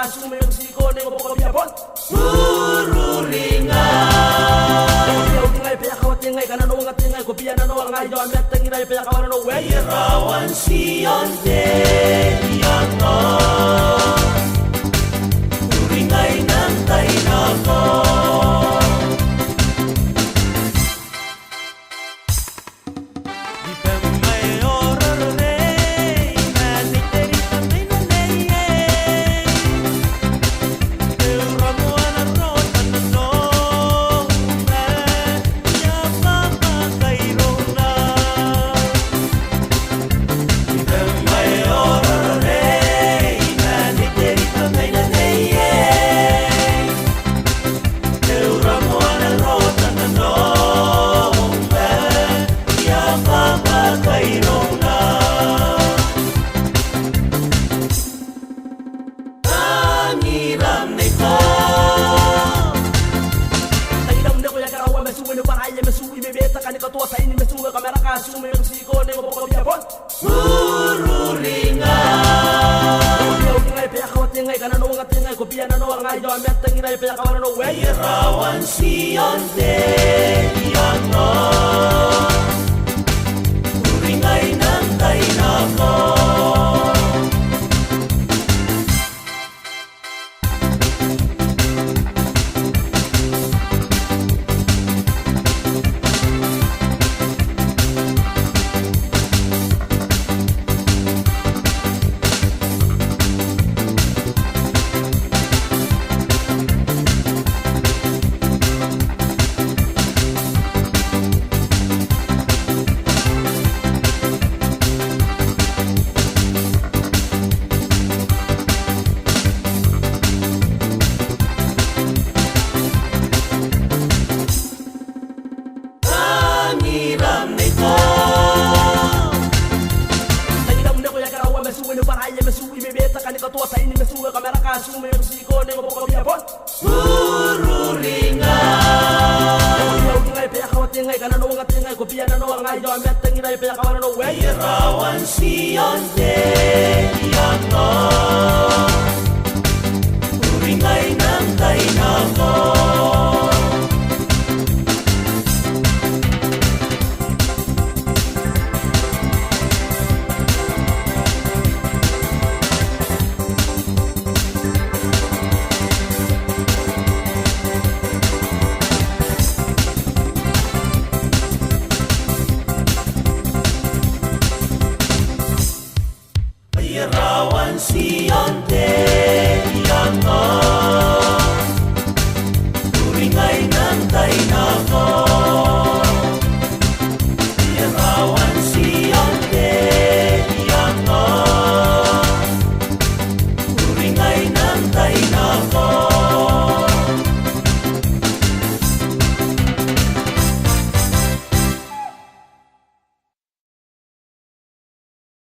kasu me siko ne ko bia bon Ururinga yo ngai pe ka wate ngai kana no ngati ngai ko pia na no ngai yo me tengi ngai pe ka wana no we Irawan sionte yango Uringai nantai nako Ururinga Irawan sionte yango Uringai nantai nako Ururinga Irawan sionte yango